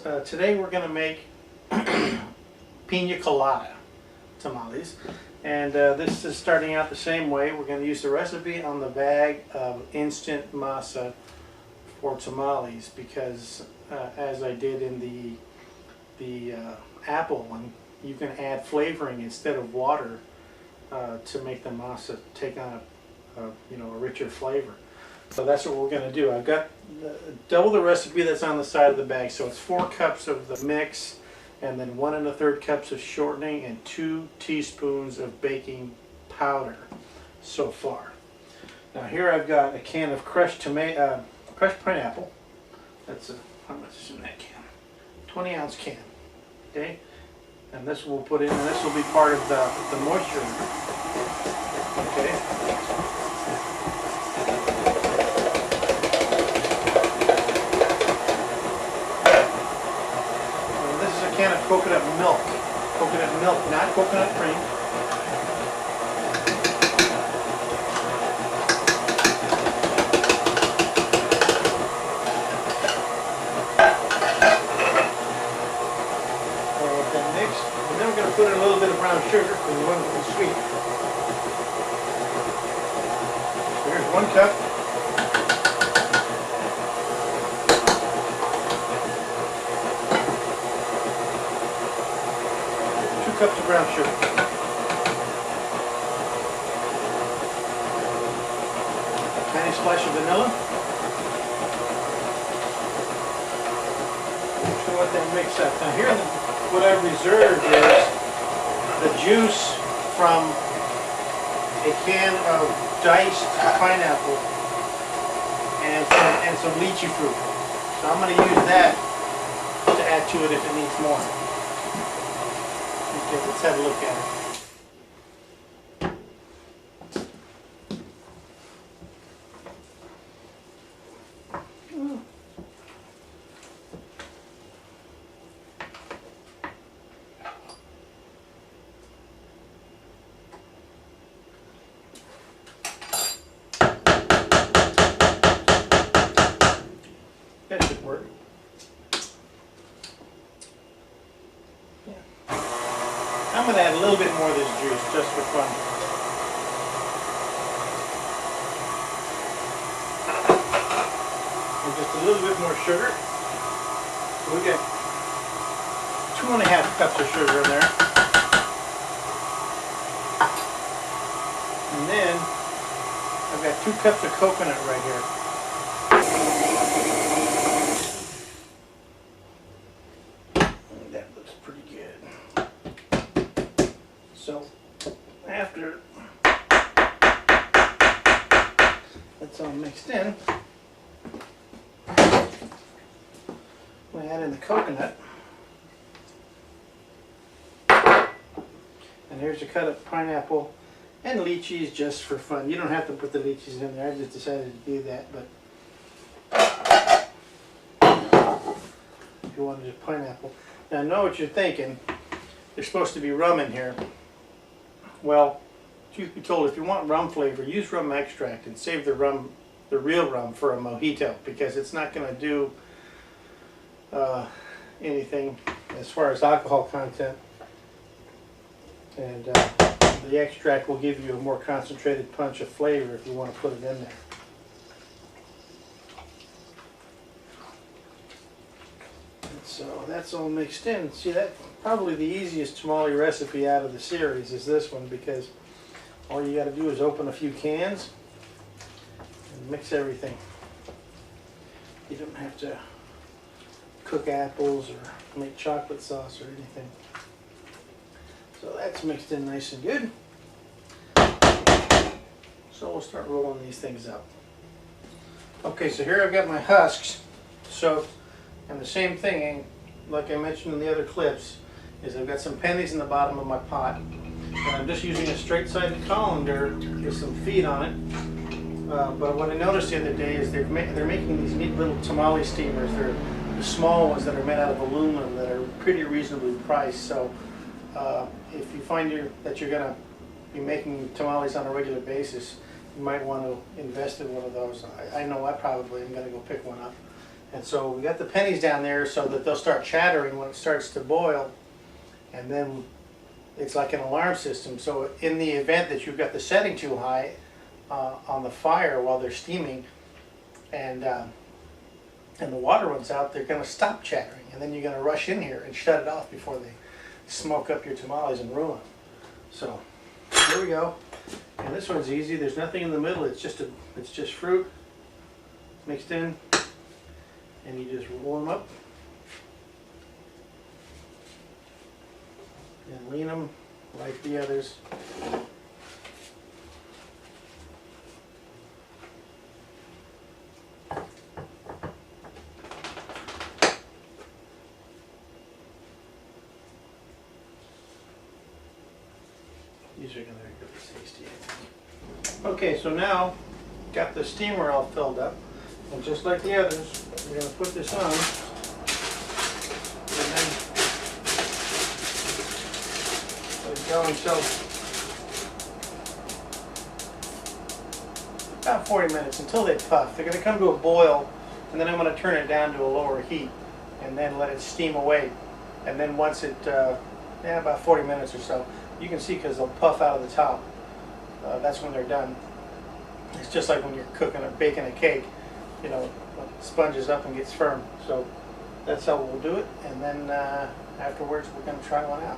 Today we're going to make Piña Colada tamales, and this is starting out the same way. We're going to use the recipe on the bag of instant masa for tamales because as I did in the apple one, you can add flavoring instead of water to make the masa take on a richer flavor. So that's what we're going to do. I've got double the recipe that's on the side of the bag. So it's 4 cups of the mix, and then 1 1/3 cups of shortening, and 2 teaspoons of baking powder so far. Now here I've got a can of crushed pineapple. That's how much is in that can? 20-ounce can. Okay, and this we'll put in, and this will be part of the moisture. Okay. Can of coconut milk, not coconut cream. Let that mix, and then we're going to put in a little bit of brown sugar because we want it to be sweet. So here's 1 cup. 2 cups of brown sugar. A tiny splash of vanilla. So let that mix up. Now here, what I've reserved is the juice from a can of diced pineapple and some lychee fruit. So I'm going to use that to add to it if it needs more. Okay, let's have a look at it. That should work. I'm going to add a little bit more of this juice just for fun. And just a little bit more sugar. So we got 2½ cups of sugar in there. And then I've got 2 cups of coconut right here. So after that's all mixed in, we add in the coconut. And here's a cut of pineapple and lychees just for fun. You don't have to put the lychees in there. I just decided to do that, but if you wanted just pineapple. Now I know what you're thinking. There's supposed to be rum in here. Well, truth be told, if you want rum flavor, use rum extract and save the real rum for a mojito, because it's not going to do anything as far as alcohol content, and the extract will give you a more concentrated punch of flavor if you want to put it in there. And so that's all mixed in. See, that probably the easiest tamale recipe out of the series is this one, because all you got to do is open a few cans and mix everything. You don't have to cook apples or make chocolate sauce or anything. So that's mixed in nice and good. So we'll start rolling these things up. Okay, so here I've got my husks soaked, and the same thing, like I mentioned in the other clips, is I've got some pennies in the bottom of my pot, and I'm just using a straight-sided colander with some feet on it. But what I noticed the other day is they're making these neat little tamale steamers. They're the small ones that are made out of aluminum that are pretty reasonably priced. So if you find that you're going to be making tamales on a regular basis, you might want to invest in one of those. I know I probably am going to go pick one up And so we got the pennies down there so that they'll start chattering when it starts to boil, and then it's like an alarm system. So in the event that you've got the setting too high on the fire while they're steaming, and the water runs out, they're going to stop chattering, and then you're going to rush in here and shut it off before they smoke up your tamales and ruin them. So here we go. And this one's easy. There's nothing in the middle. It's just fruit mixed in, and you just roll them up and lean them like the others. These are going to be really tasty. Okay, so now got the steamer all filled up, and just like the others, we're going to put this on, and then let it go until about 40 minutes, until they puff. They're going to come to a boil, and then I'm going to turn it down to a lower heat, and then let it steam away. And then once it, about 40 minutes or so, you can see because they'll puff out of the top. That's when they're done. It's just like when you're cooking or baking a cake, you know, it sponges up and gets firm. So that's how we'll do it. And then afterwards, we're going to try one out.